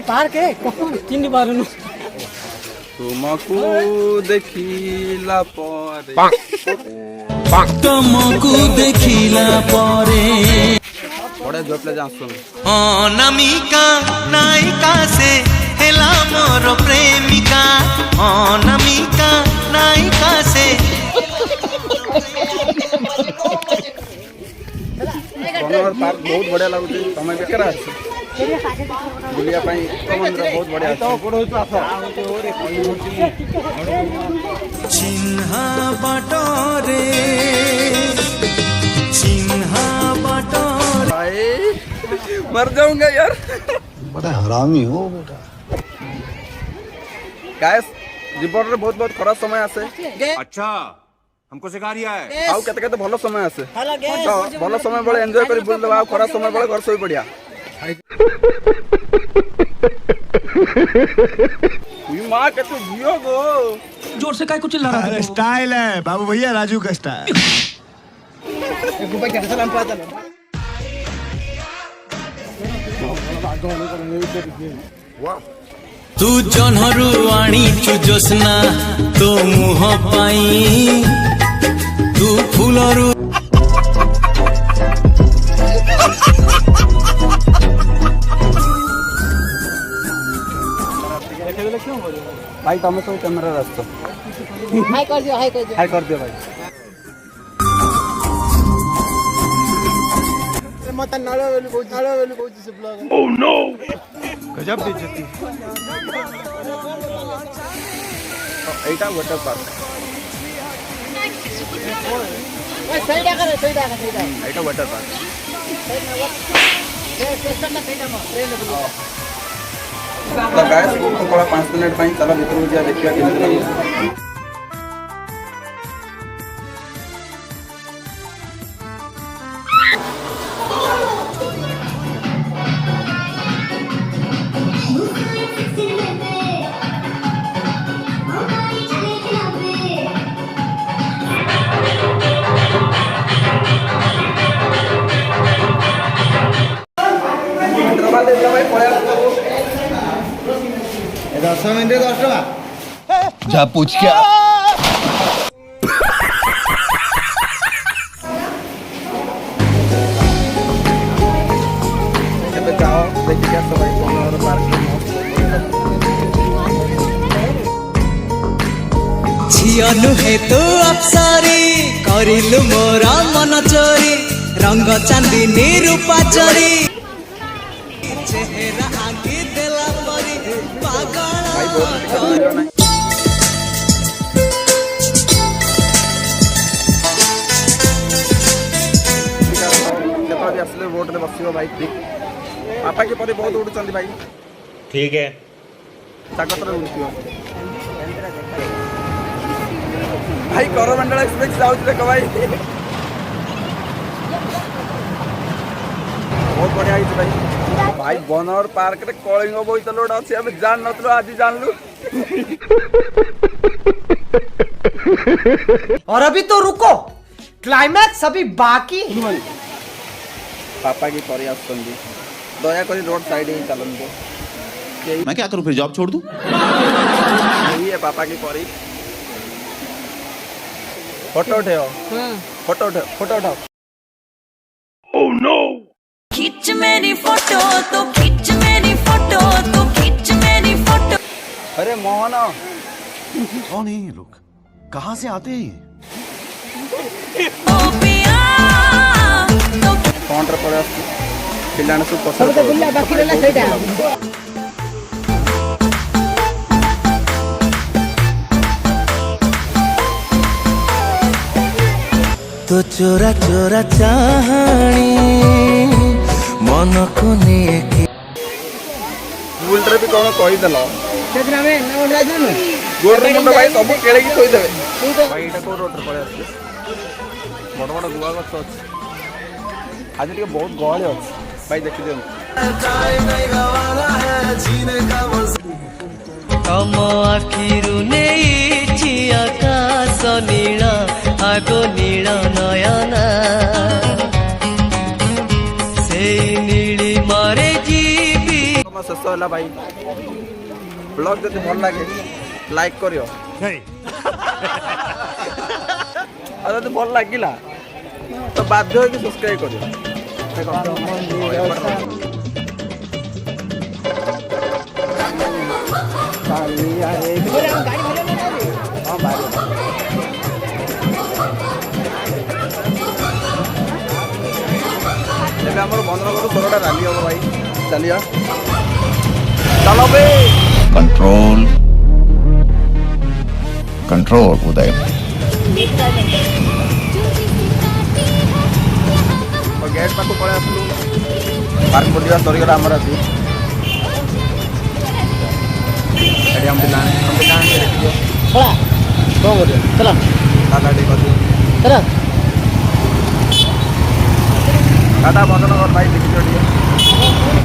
Park है चिन्ह पारुनु तुमको देखिला परे तुमको देखिला परे बड़े जोपले जासुन अनामिका नायिका से हेला मोर प्रेमिका अनामिका नायिका से बनर पार्क बहुत बढ़िया लगुଛି तमे बेकरा अछि बुलिया पाई मंदिर बहुत बढ़िया तो कोड होतो आफा चिन्हा बाटरे चिन्हा बाटरे भाई मर जाऊंगा यार बड़ा हरामी हो बेटा गाइस जीवन रे बहुत बहुत खराब समय आसे अच्छा हमको सिखा रिया है आउ केते केते भलो समय आसे तो भलो समय बळे एन्जॉय करी बुल दबा खराब समय बळे घर सोई पड़िया ये मां के तू जियो गो जोर से काय कुछ चिल्ला रहा है स्टाइल है बाबू भैया राजू का स्टाइल एक रुपया के सलाम पाता तू जनहरु आनी चु जोसना तो मुह पाई तू फुलरु भाई तमे तो कैमरा रास्तो हाय कर दियो हाय कर दियो भाई मत नालो वेलु कोची से ब्लॉग ओह नो गजब बेइज्जती एटा वाटर पार्क ए सही कर एटा वाटर पार्क स्टेशन ना सही ना ट्रेन तो गाइस को 5 मिनट ପାଇଁ चला भीतर जा देखिया केମିତି लाଗୁଛି जा पूछ क्या जाओ देखिए सब बनर पार्क झिया नुहे तो अप्सरी करिलु मोरा मन चोरी रंग चांदनी रूपा चोरी चेहरा आगे देला परी पागल भाई बहुत नहीं असले रोड रे बसियो भाई ठीक पापा के परे बहुत उड़चंदी भाई ठीक है ताकतरे उड़तियो भाई कोरोमंडल एक्सप्रेस जाउछ रे भाई बहुत बढ़िया है भाई भाई बनर पार्क रे कलिंग बोइतल लोड अछि हम जान नतलो आज जानलु और अभी तो रुको क्लाइमैक्स अभी बाकी पापा की परे आसंदी दया करी रोड साइड ही चलन दो मैं क्या करूं फिर जॉब छोड़ दूं यही है पापा की परी फोटो उठाओ फोटो उठाओ ओह नो खींच मेरी फोटो तो खींच मेरी फोटो तो खींच मेरी फोटो अरे मोहन कौन है ये लोग कहां से आते हैं ओ पिया तो फोन रे पड़े पिलाने सब पसंद सब तो बुल्ला बाकी रहला सेटा तो चोरा चोरा चाहनी मन को नेकी भूल रे भी कोन कहि देलो सेदिन में ना राजनु गोड़ रे मुंड भाई सब केळे की थोई देबे भाई एटा को रोड रे पड़े आछे बड़ बड़ गुआ गछ अछि आज के बहुत गहले अछि भाई देखि दियो ମୋ ଆଖିରୁ ନେଇଛି ଆକାଶ ନୀଳ ଆଗ ନୀଳ ନୟନା ସେଇ ନୀଳିମାରେ ଯିବି। ଶେଷ ହେଲା ଭାଇ। ବ୍ଲଗ ଯଦି ଭଲ ଲାଗେ ଲାଇକ୍ କରିବ ଆଉ ଯଦି ଭଲ ଲାଗିଲା ତ ବାଧ୍ୟ ହେଇକି ସବସ୍କ୍ରାଇବ କରିବ। ଏବେ ଆମର ଭଦ୍ରକରୁ 16ଟା ରାଲି ହବ ଭାଇ। ଚାଲିବା चलो बे। कंट्रोल कंट्रोल उदय गेट पाक पड़े आसलु पार्क बुलिया सरीगला आमर आसी एडी हम दिना देखियो पड़ा कौन बोलिए चला दादा ठीक अछि चला टाटा भजनगर भाई देखियो।